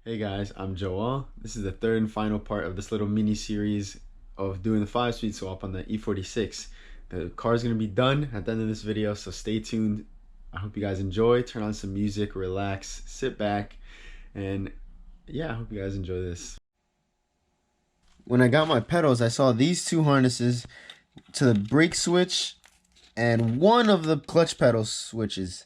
Hey guys, I'm Joel. This is the third and final part of this little mini series of doing the 5-speed swap on the E46. The car is going to be done at the end of this video, so stay tuned. I hope you guys enjoy. Turn on some music, relax, sit back, and yeah, I hope you guys enjoy this. When I got my pedals, I saw these two harnesses to the brake switch and one of the clutch pedal switches.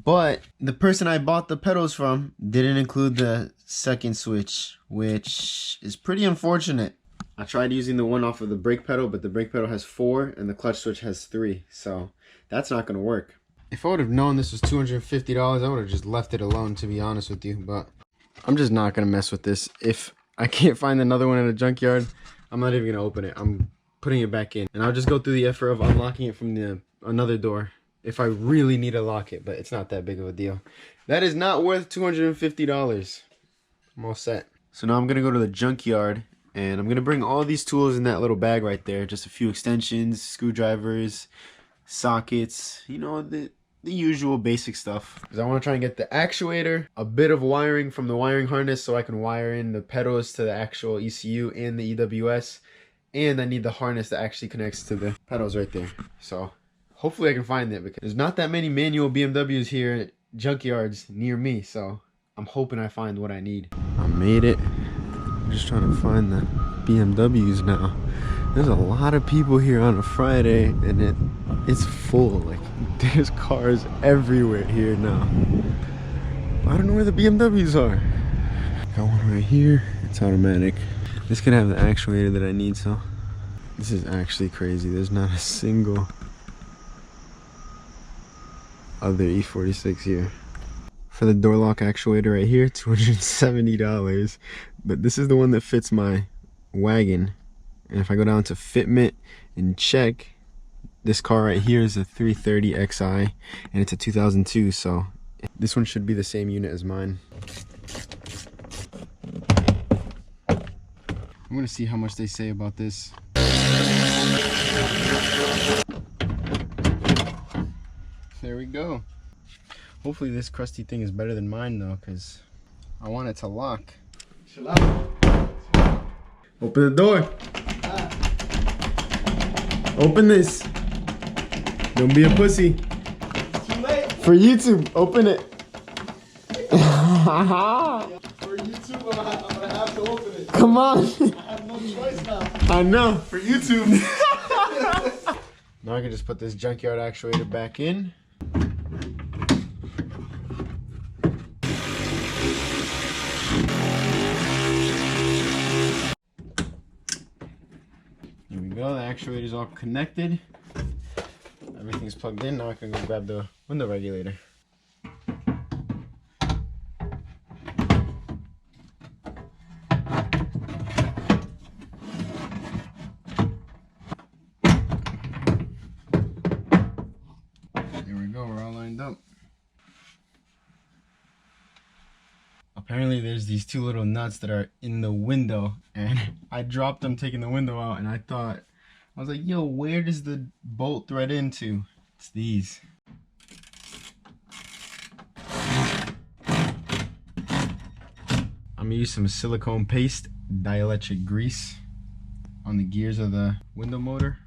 But the person I bought the pedals from didn't include the second switch, which is pretty unfortunate. I tried using the one off of the brake pedal, but the brake pedal has 4 and the clutch switch has 3, so that's not going to work. If I would have known this was $250, I would have just left it alone, to be honest with you, but I'm just not going to mess with this. If I can't find another one in a junkyard, I'm not even going to open it. I'm putting it back in, and I'll just go through the effort of unlocking it from another door if I really need to lock it, but it's not that big of a deal. That is not worth $250. I'm all set. So now I'm gonna go to the junkyard and I'm gonna bring all these tools in that little bag right there. Just a few extensions, screwdrivers, sockets, you know, the usual basic stuff. Because I want to try and get the actuator, a bit of wiring from the wiring harness so I can wire in the pedals to the actual ECU and the EWS. And I need the harness that actually connects to the pedals right there. So hopefully I can find it, because there's not that many manual BMWs here at junkyards near me, so I'm hoping I find what I need. I made it. I'm just trying to find the BMWs now. There's a lot of people here on a Friday, and it's full. Like, there's cars everywhere here now. I don't know where the BMWs are. Got one right here. It's automatic. This could have the actuator that I need, so this is actually crazy. There's not a single other E46 here. For the door lock actuator right here, $270. But this is the one that fits my wagon. And if I go down to fitment and check, this car right here is a 330 Xi and it's a 2002, so this one should be the same unit as mine. I'm gonna see how much they say about this. There we go. Hopefully this crusty thing is better than mine though, because I want it to lock. Open the door. Open this. Don't be a pussy. Too late. For YouTube, open it. For YouTube, I'm gonna have to open it. Come on. I have no choice now. I know, for YouTube. Now I can just put this junkyard actuator back in. Here we go, the actuator is all connected. Everything's plugged in. Now I can go grab the window regulator. Here we go, we're all lined up. Apparently there's these two little nuts that are in the window, and I dropped them taking the window out, and I was like, yo, where does the bolt thread into? It's these. I'm gonna use some silicone paste, dielectric grease on the gears of the window motor.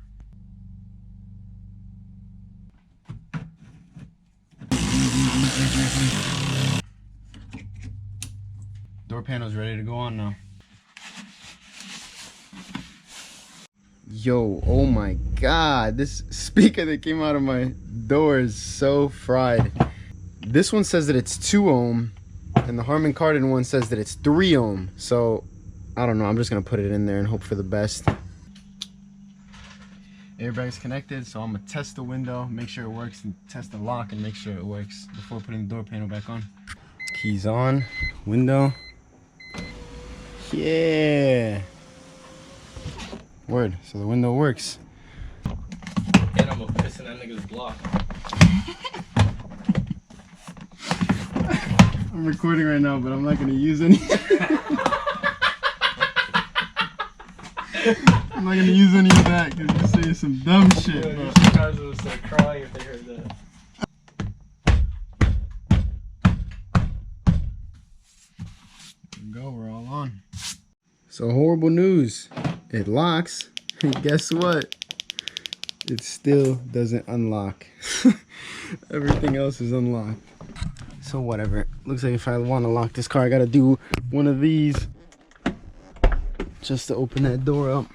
Door panel's ready to go on now. Yo, oh my god, this speaker that came out of my door is so fried. This one says that it's 2 ohm, and the Harman Kardon one says that it's 3 ohm. So, I don't know, I'm just gonna put it in there and hope for the best. Airbag's connected, so I'm gonna test the window, make sure it works, and test the lock and make sure it works before putting the door panel back on. Keys on, window. Yeah. Word, so the window works. And I'm gonna piss in that nigga's block. I'm recording right now, but I'm not gonna use any. I'm not gonna use any of that because you say some dumb shit. Dude, your guys would start crying if they heard that. Go, we're all on. So horrible news. It locks. And guess what? It still doesn't unlock. Everything else is unlocked. So whatever. Looks like if I want to lock this car, I gotta do one of these just to open that door up.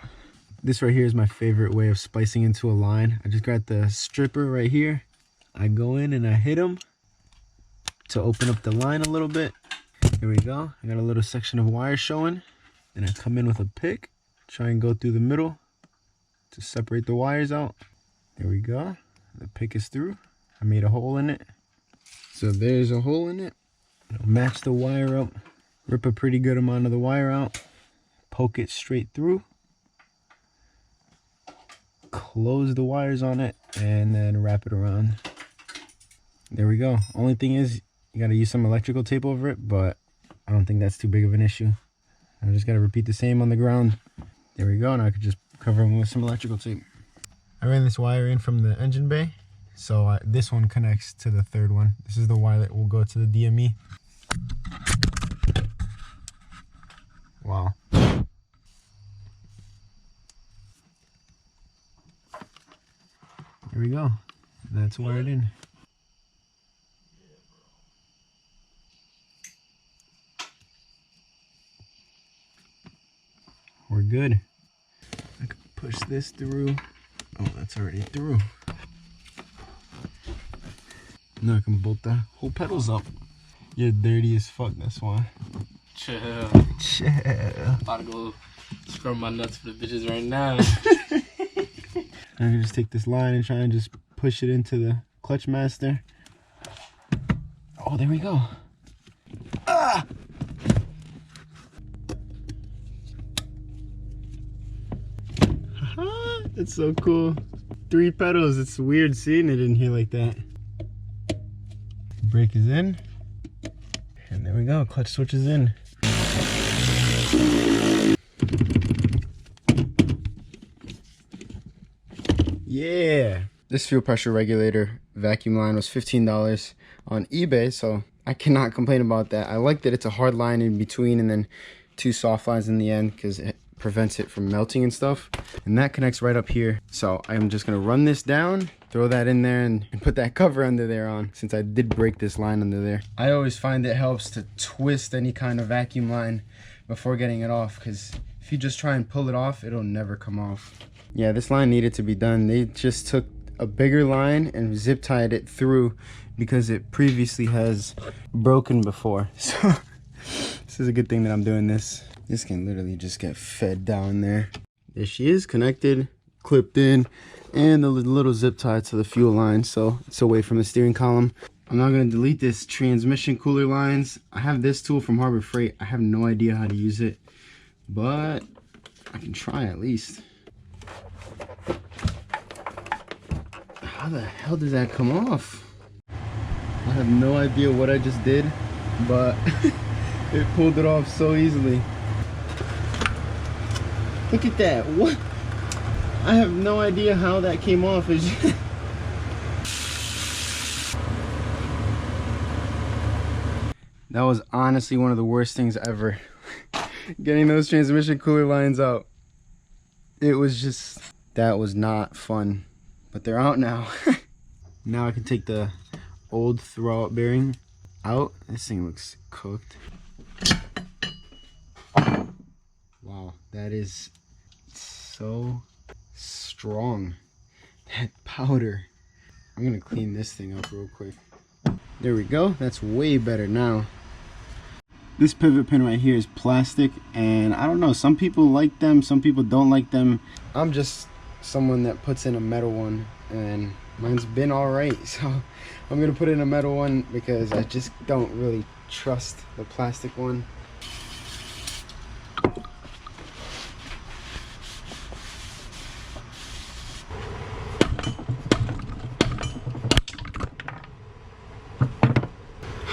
This right here is my favorite way of splicing into a line. I just got the stripper right here. I go in and I hit them to open up the line a little bit. Here we go. I got a little section of wire showing. Then I come in with a pick, try and go through the middle to separate the wires out. There we go. The pick is through. I made a hole in it. So there's a hole in it. I'll match the wire up, rip a pretty good amount of the wire out, poke it straight through, close the wires on it, and then wrap it around. There we go. Only thing is, you gotta use some electrical tape over it, but I don't think that's too big of an issue. I just gotta repeat the same on the ground. There we go, and I could just cover them with some electrical tape. I ran this wire in from the engine bay, so this one connects to the third one. This is the wire that will go to the DME. Wow. There we go. That's wired in. We're good. I can push this through. Oh, that's already through. Now I can bolt the whole pedals up. You're dirty as fuck, that's why. Chill. Chill. About to go scrub my nuts for the bitches right now. I can just take this line and try and just push it into the clutch master. Oh, there we go. Ah! That's so cool. 3 pedals. It's weird seeing it in here like that. Brake is in. And there we go. Clutch switch is in. Yeah. This fuel pressure regulator vacuum line was $15 on eBay, so I cannot complain about that. I like that it's a hard line in between and then 2 soft lines in the end because it prevents it from melting and stuff. And that connects right up here. So I'm just gonna run this down, throw that in there, and put that cover under there on, since I did break this line under there. I always find it helps to twist any kind of vacuum line before getting it off, because if you just try and pull it off, it'll never come off. Yeah, this line needed to be done. They just took a bigger line and zip tied it through because it previously has broken before. So this is a good thing that I'm doing this. This can literally just get fed down there. There she is, connected, clipped in, and the little zip tie to the fuel line, so it's away from the steering column. I'm not gonna delete this transmission cooler lines. I have this tool from Harbor Freight. I have no idea how to use it, but I can try at least. How the hell does that come off? I have no idea what I just did, but it pulled it off so easily. Look at that. What? I have no idea how that came off. That was honestly one of the worst things ever. Getting those transmission cooler lines out. It was just, that was not fun. But they're out now. Now I can take the old throwout bearing out. This thing looks cooked. Wow, that is so strong. That powder. I'm gonna clean this thing up real quick. There we go. That's way better now. This pivot pin right here is plastic, and I don't know, some people like them, some people don't like them. I'm just someone that puts in a metal one, and mine's been all right, so I'm gonna put in a metal one because I just don't really trust the plastic one.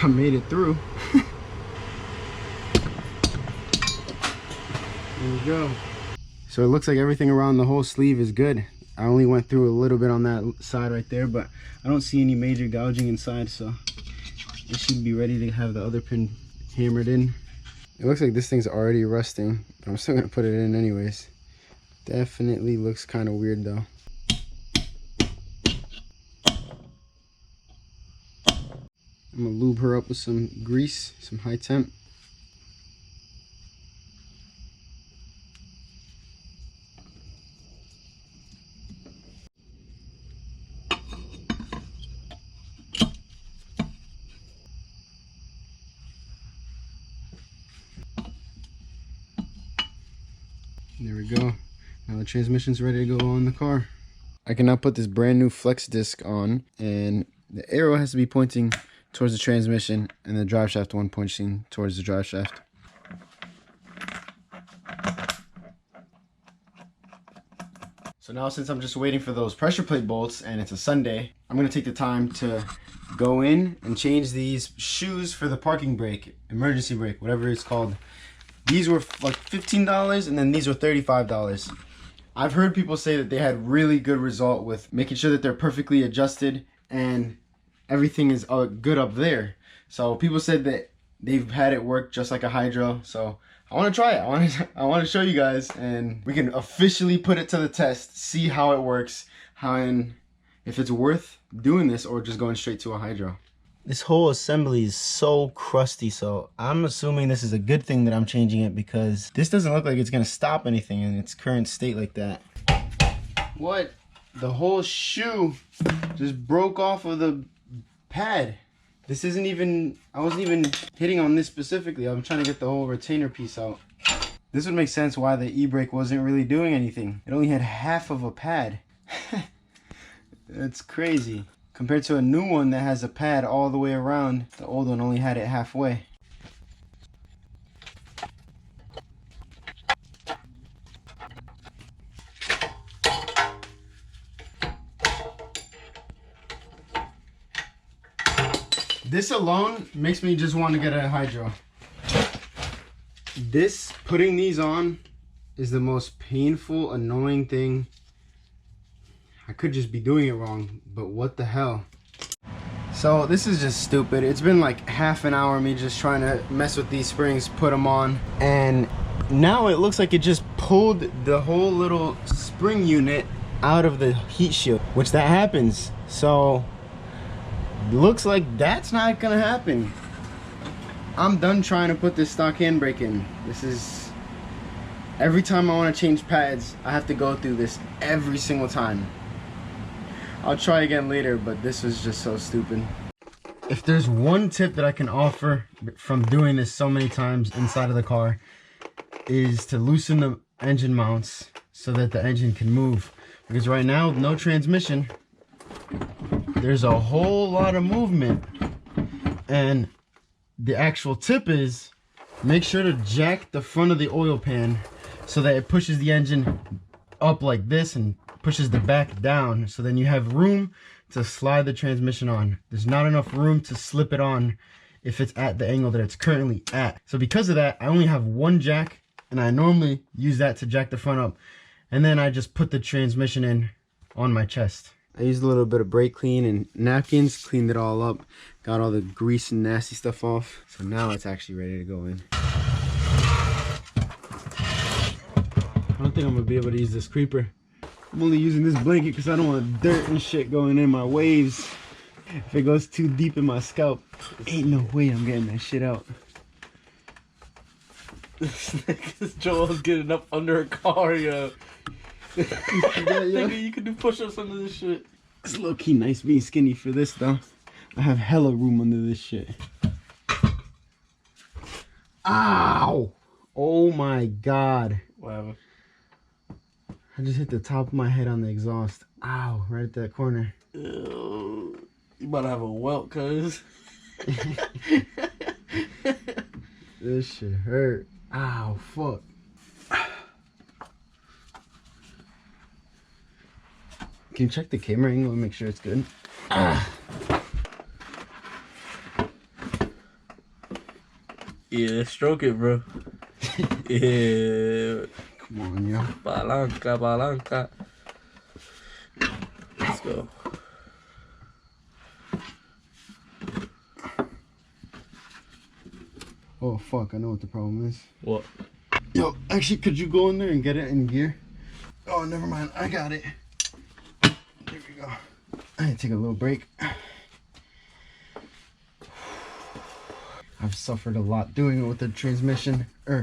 I made it through. There we go. So it looks like everything around the whole sleeve is good. I only went through a little bit on that side right there, but I don't see any major gouging inside, so it should be ready to have the other pin hammered in. It looks like this thing's already rusting, but I'm still gonna put it in anyways. Definitely looks kind of weird though. I'm gonna lube her up with some grease, some high temp. There we go. Now the transmission's ready to go on the car. I can now put this brand new flex disc on, and the arrow has to be pointing towards the transmission and the drive shaft one pointing towards the drive shaft. So now, since I'm just waiting for those pressure plate bolts and it's a Sunday, I'm gonna take the time to go in and change these shoes for the parking brake, emergency brake, whatever it's called. These were like $15 and then these were $35. I've heard people say that they had really good result with making sure that they're perfectly adjusted and everything is good up there. So people said that they've had it work just like a hydro. So I want to try it. I want to show you guys, and we can officially put it to the test, see how it works, and if it's worth doing this or just going straight to a hydro. This whole assembly is so crusty, so I'm assuming this is a good thing that I'm changing it, because this doesn't look like it's gonna stop anything in its current state like that. What? The whole shoe just broke off of the pad. This isn't even, I wasn't even hitting on this specifically. I'm trying to get the whole retainer piece out. This would make sense why the e-brake wasn't really doing anything. It only had half of a pad. That's crazy. Compared to a new one that has a pad all the way around, the old one only had it halfway. This alone makes me just want to get a hydro. Putting these on is the most painful, annoying thing. I could just be doing it wrong, but what the hell? So this is just stupid. It's been like half an hour me just trying to mess with these springs, put them on, and now it looks like it just pulled the whole little spring unit out of the heat shield, which that happens. So looks like that's not gonna happen. I'm done trying to put this stock handbrake in. This is, every time I want to change pads, I have to go through this every single time. I'll try again later, but this was just so stupid. If there's one tip that I can offer from doing this so many times inside of the car, is to loosen the engine mounts so that the engine can move. Because right now, with no transmission, there's a whole lot of movement. And the actual tip is, make sure to jack the front of the oil pan so that it pushes the engine up like this and pushes the back down, so then you have room to slide the transmission on. There's not enough room to slip it on if it's at the angle that it's currently at. So because of that, I only have one jack, and I normally use that to jack the front up, and then I just put the transmission in on my chest. I used a little bit of brake clean and napkins, cleaned it all up, got all the grease and nasty stuff off. So now it's actually ready to go in. I don't think I'm gonna be able to use this creeper. I'm only using this blanket because I don't want dirt and shit going in my waves. If it goes too deep in my scalp, ain't no way I'm getting that shit out. This Joel's getting up under a car, yo. Nigga, you can do push-ups under this shit. It's low-key nice being skinny for this though. I have hella room under this shit. Ow! Oh my god. Whatever. I just hit the top of my head on the exhaust. Ow, right at that corner. Ew. You about to have a welt, cuz. This shit hurt. Ow, fuck. Can you check the camera angle and make sure it's good? Yeah, stroke it, bro. Yeah. Come on, yo. Palanca, palanca. Let's go. Oh fuck, I know what the problem is. What? Yo, actually, could you go in there and get it in gear? Oh, never mind, I got it. There we go. I need to take a little break. I've suffered a lot doing it with the transmission, or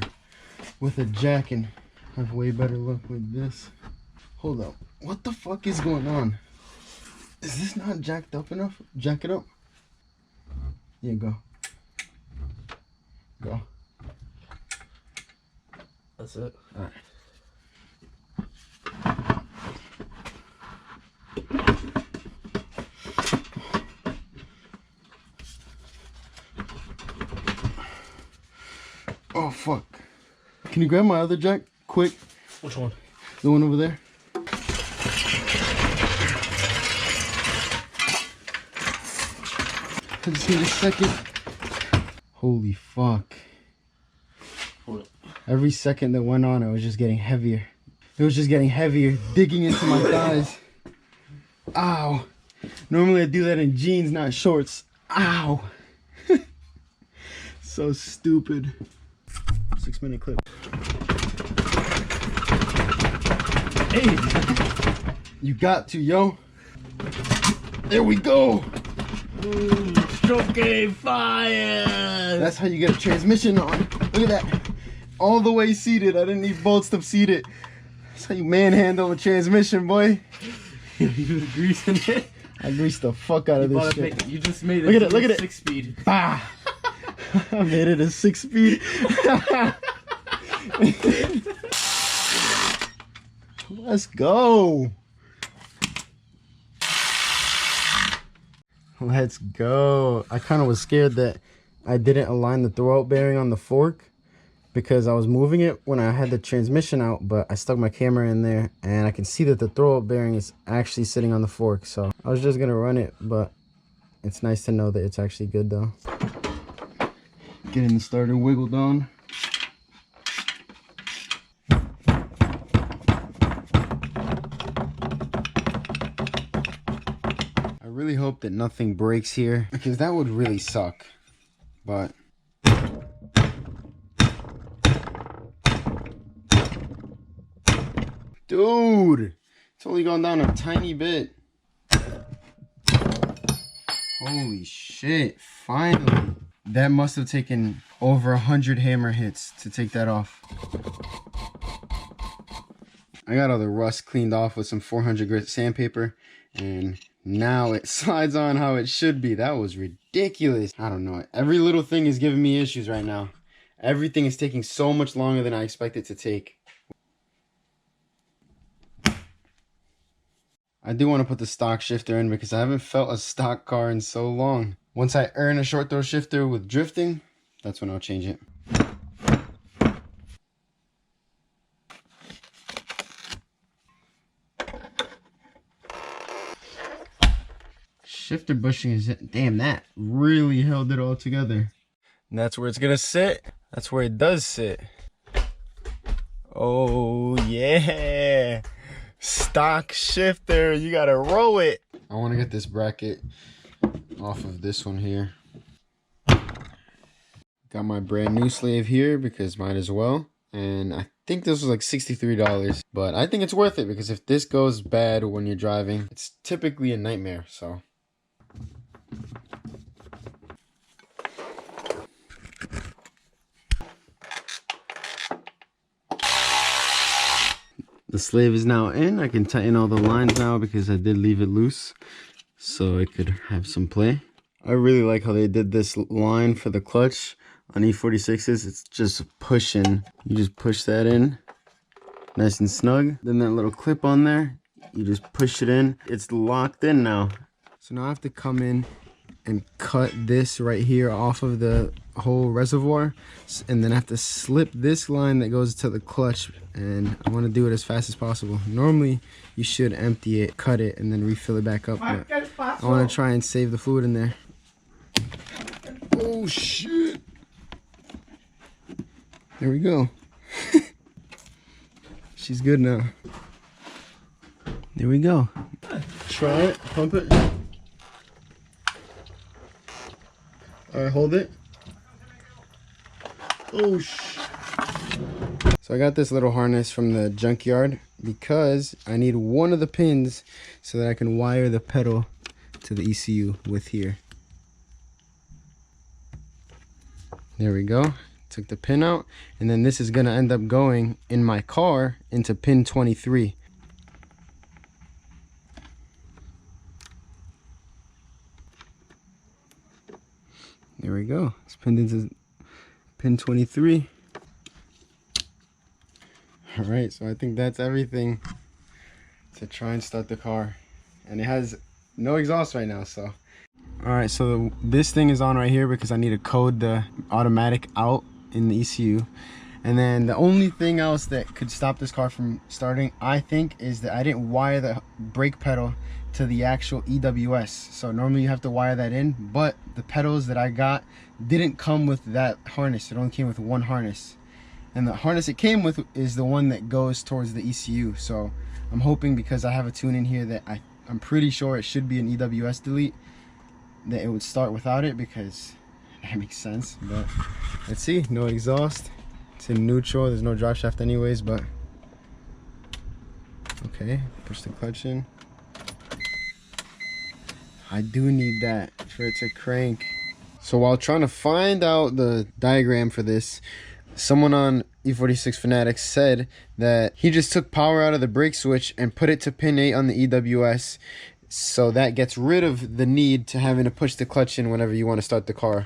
with a jack, and I have way better luck with this. Hold up, what the fuck is going on? Is this not jacked up enough? Jack it up. Yeah, go. Go. That's it. All right. Oh fuck. Can you grab my other jack quick? Which one? The one over there. I just need a second. Holy fuck. Hold it. Every second that went on, it was just getting heavier. It was just getting heavier, digging into my thighs. Ow. Normally I do that in jeans, not shorts. Ow. So stupid. 6-minute clip. Hey. You got to, yo. There we go. Ooh, stroke game fire! That's how you get a transmission on. Look at that. All the way seated. I didn't need bolts to seat it. That's how you manhandle a transmission, boy. You were greasing it? I greased the fuck out of this shit. You just made it. Look at it, look at it. 6-speed. Bah! I made it a 6-speed. Let's go. Let's go. I kind of was scared that I didn't align the throwout bearing on the fork because I was moving it when I had the transmission out, but I stuck my camera in there and I can see that the throwout bearing is actually sitting on the fork. So I was just gonna run it, but it's nice to know that it's actually good though. Getting the starter wiggled on. I really hope that nothing breaks here because that would really suck, but dude, it's only gone down a tiny bit. Holy shit, finally. That must have taken over 100 hammer hits to take that off. I got all the rust cleaned off with some 400 grit sandpaper, and now it slides on how it should be. That was ridiculous. I don't know. Every little thing is giving me issues right now. Everything is taking so much longer than I expect it to take. I do want to put the stock shifter in because I haven't felt a stock car in so long. Once I earn a short throw shifter with drifting, that's when I'll change it. Shifter bushing is, damn, that really held it all together. And that's where it's gonna sit. That's where it does sit. Oh yeah. Stock shifter, you gotta roll it. I wanna get this bracket off of this one here. Got my brand new slave here because might as well. And I think this was like $63, but I think it's worth it because if this goes bad when you're driving, it's typically a nightmare, so. The slave is now in. I can tighten all the lines now because I did leave it loose so it could have some play. I really like how they did this line for the clutch on E46s. It's just pushing. You just push that in nice and snug. Then that little clip on there, you just push it in. It's locked in now. So now I have to come in and cut this right here off of the whole reservoir, and then I have to slip this line that goes to the clutch, and I want to do it as fast as possible. Normally you should empty it, cut it, and then refill it back up, but I want to try and save the fluid in there. Oh shit, there we go. She's good now. There we go. Try it, pump it. All right, hold it. Oh, so I got this little harness from the junkyard because I need one of the pins so that I can wire the pedal to the ECU with here. There we go. Took the pin out, and then this is gonna end up going in my car into pin 23. There we go. It's pinned into pin 23. All right, so I think that's everything to try and start the car, and it has no exhaust right now. So all right, so this thing is on right here because I need to code the automatic out in the ECU. And then the only thing else that could stop this car from starting, I think, is that I didn't wire the brake pedal to the actual EWS. So normally you have to wire that in, but the pedals that I got didn't come with that harness. It only came with one harness, and the harness it came with is the one that goes towards the ECU. So I'm hoping, because I have a tune in here that I'm pretty sure it should be an EWS delete, that it would start without it, because that makes sense. But let's see. No exhaust, it's in neutral, there's no drive shaft anyways, but okay. Push the clutch in. I do need that for it to crank. So while trying to find out the diagram for this, someone on E46 Fanatics said that he just took power out of the brake switch and put it to pin 8 on the EWS. So that gets rid of the need to having to push the clutch in whenever you want to start the car,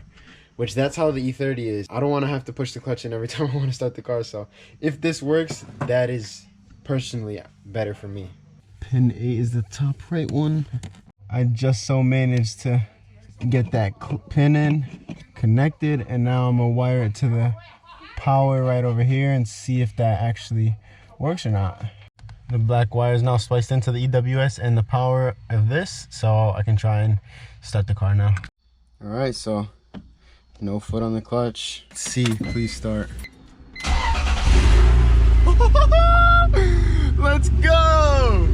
which that's how the E30 is. I don't want to have to push the clutch in every time I want to start the car. So if this works, that is personally better for me. Pin 8 is the top right one. I just so managed to get that pin in, connected, and now I'm gonna wire it to the power right over here and see if that actually works or not. The black wire is now spliced into the EWS and the power of this, so I can try and start the car now. All right, so no foot on the clutch. Let's see, please start. Let's go!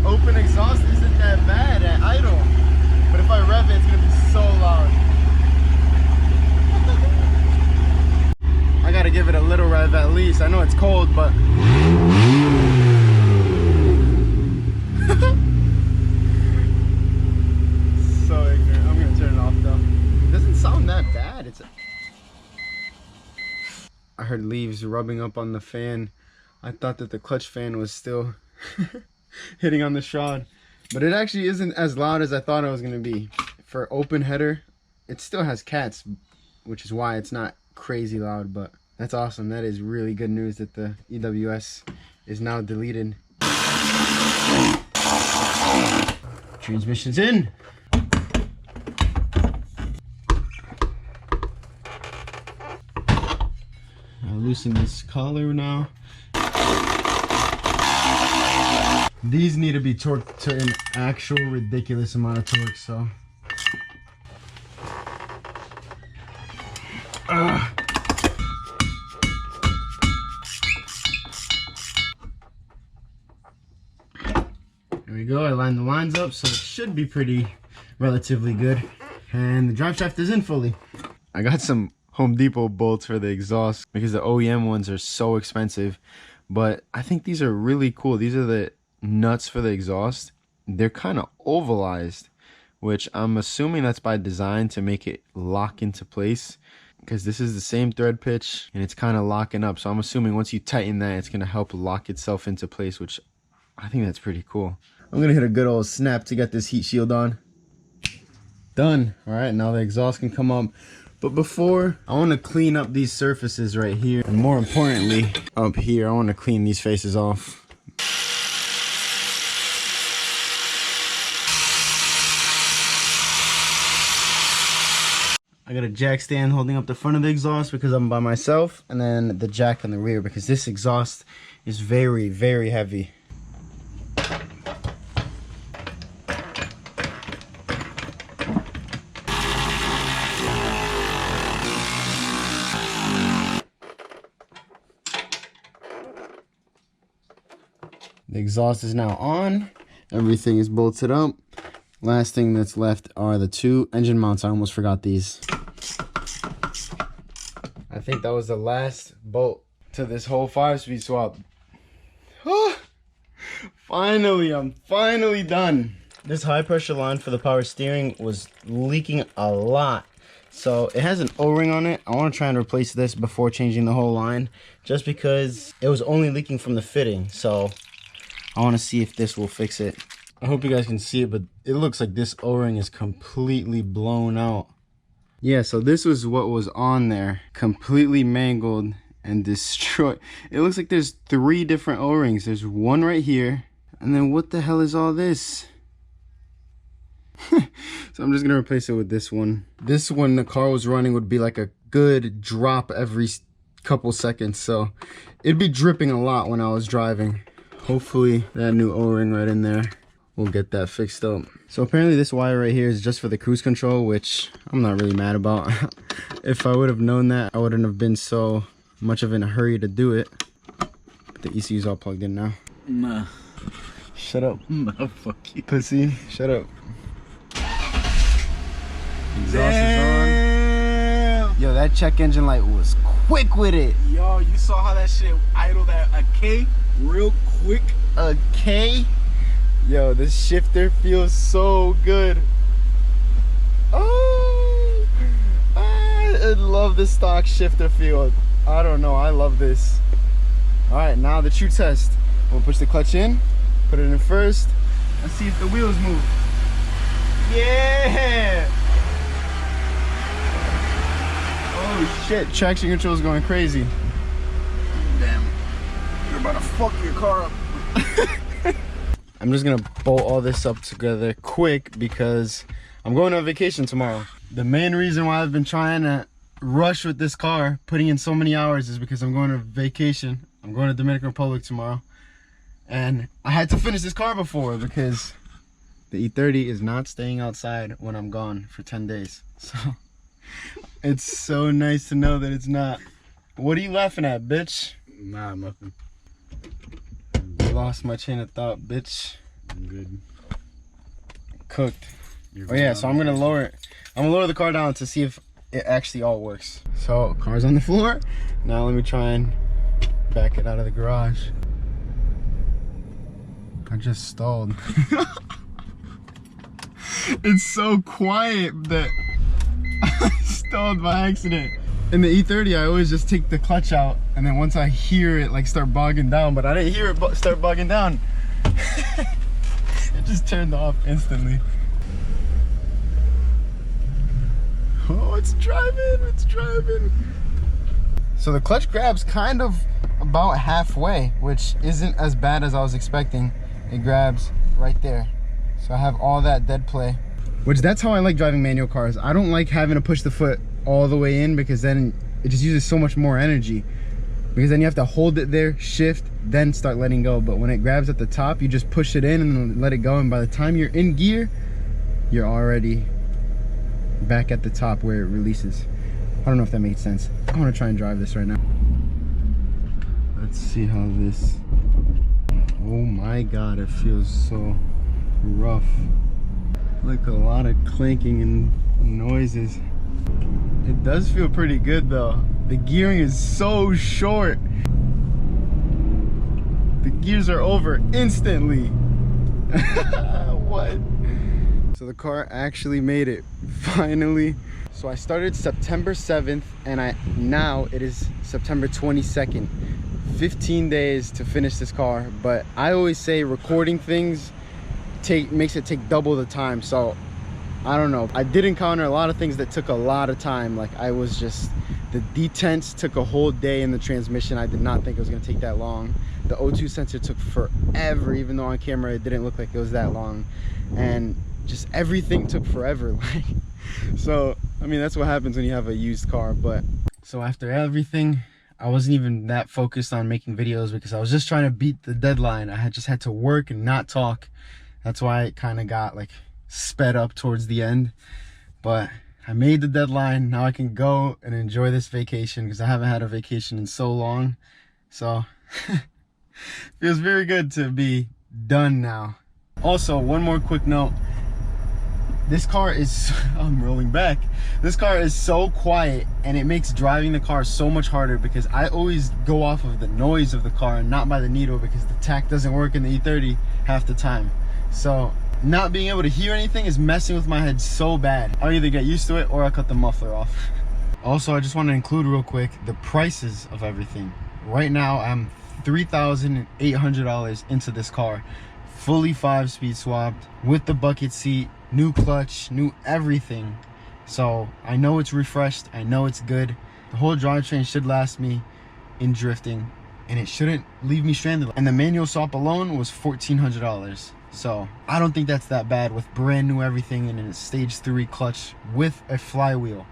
Open exhaust isn't that bad at idle, but if I rev it, it's gonna be so loud. I gotta give it a little rev at least. I know it's cold, but so ignorant. I'm gonna turn it off though. It doesn't sound that bad. I heard leaves rubbing up on the fan. I thought that the clutch fan was still hitting on the shroud, but it actually isn't as loud as I thought it was going to be. For open header, it still has cats, which is why it's not crazy loud, but that's awesome. That is really good news that the EWS is now deleted. Transmission's in. I'll loosen this collar now. These need to be torqued to an actual ridiculous amount of torque, so. There we go, I lined the lines up, so it should be pretty relatively good. And the drive shaft is in fully. I got some Home Depot bolts for the exhaust because the OEM ones are so expensive, but I think these are really cool. These are the nuts for the exhaust. They're kind of ovalized, which I'm assuming that's by design to make it lock into place, because this is the same thread pitch and it's kind of locking up. So I'm assuming once you tighten that, it's going to help lock itself into place, which I think that's pretty cool. I'm going to hit a good old snap to get this heat shield on. Done. All right, now the exhaust can come up. But before, I want to clean up these surfaces right here, and more importantly up here, I want to clean these faces off. I got a jack stand holding up the front of the exhaust because I'm by myself, and then the jack on the rear because this exhaust is very, very heavy. The exhaust is now on. Everything is bolted up. Last thing that's left are the two engine mounts. I almost forgot these. think that was the last bolt to this whole 5-speed swap. Finally, I'm finally done. This high pressure line for the power steering was leaking a lot. So it has an O-ring on it. I want to try and replace this before changing the whole line, just because it was only leaking from the fitting. So I want to see if this will fix it. I hope you guys can see it, but it looks like this O-ring is completely blown out. Yeah, so this was what was on there, completely mangled and destroyed. It looks like there's 3 different O-rings. There's one right here, and then what the hell is all this? So I'm just gonna replace it with this one. This one, the car was running, would be like a good drop every couple seconds, so it'd be dripping a lot when I was driving. Hopefully that new O-ring right in there will get that fixed up. So apparently this wire right here is just for the cruise control, which I'm not really mad about. If I would have known that, I wouldn't have been so much of in a hurry to do it. But the ECU is all plugged in now. Nah. Shut up. Nah, fuck you. Pussy, shut up. Exhaust is on. Yo, that check engine light was quick with it. Yo, you saw how that shit idled at a K real quick? A K? Yo, this shifter feels so good. Oh, I love the stock shifter feel. I don't know, I love this. All right, now the true test. We'll push the clutch in, put it in first. Let's see if the wheels move. Yeah! Oh shit, traction control is going crazy. Damn, you're about to fuck your car up. I'm just gonna bolt all this up together quick because I'm going on vacation tomorrow. The main reason why I've been trying to rush with this car, putting in so many hours, is because I'm going on vacation. I'm going to Dominican Republic tomorrow. And I had to finish this car before because the E30 is not staying outside when I'm gone for 10 days. So it's so nice to know that it's not. What are you laughing at, bitch? Nah, nothing. Lost my chain of thought, bitch. I'm good. Cooked. Oh yeah, so I'm gonna lower it. I'm gonna lower the car down to see if it actually all works. So car's on the floor. Now let me try and back it out of the garage. I just stalled. It's so quiet that I stalled by accident. In the E30, I always just take the clutch out, and then once I hear it like start bogging down, but I didn't hear it start bogging down. It just turned off instantly. Oh, it's driving. So the clutch grab's kind of about halfway, which isn't as bad as I was expecting. It grabs right there. So I have all that dead play, which that's how I like driving manual cars. I don't like having to push the foot all the way in because then it just uses so much more energy, because then you have to hold it there, shift, then start letting go. But when it grabs at the top, you just push it in and let it go, and by the time you're in gear, you're already back at the top where it releases. I don't know if that makes sense. I want to try and drive this right now. Let's see how this, oh my god, it feels so rough. Like a lot of clanking and noises. It does feel pretty good though. The gearing is so short. The gears are over instantly. What? So the car actually made it, finally. So I started September 7th and now it is September 22nd. 15 days to finish this car, but I always say recording things makes it take double the time. So I don't know, I did encounter a lot of things that took a lot of time. Like the detents took a whole day in the transmission. I did not think it was going to take that long. The O2 sensor took forever, even though on camera it didn't look like it was that long. And just everything took forever. Like, so I mean, that's what happens when you have a used car. But so after everything, I wasn't even that focused on making videos because I was just trying to beat the deadline. I just had to work and not talk. That's why it kind of got like sped up towards the end. But I made the deadline. Now I can go and enjoy this vacation because I haven't had a vacation in so long. So feels very good to be done now. Also, one more quick note. this car is, I'm rolling back. This car is so quiet, and it makes driving the car so much harder because I always go off of the noise of the car and not by the needle, because the tach doesn't work in the E30 half the time. So not being able to hear anything is messing with my head so bad. I'll either get used to it or I'll cut the muffler off. Also, I just want to include real quick the prices of everything. Right now, I'm $3,800 into this car. Fully 5-speed swapped, with the bucket seat, new clutch, new everything. So I know it's refreshed, I know it's good. The whole drivetrain should last me in drifting, and it shouldn't leave me stranded. And the manual swap alone was $1,400. So I don't think that's that bad with brand new everything and a stage 3 clutch with a flywheel.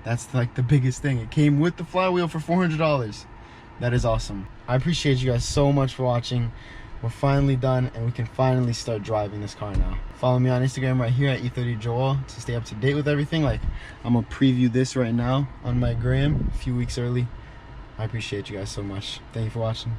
That's like the biggest thing. It came with the flywheel for $400. That is awesome. I appreciate you guys so much for watching. We're finally done, and we can finally start driving this car now. Follow me on Instagram right here at E30Joel to stay up to date with everything. Like, I'm gonna preview this right now on my gram a few weeks early. I appreciate you guys so much. Thank you for watching.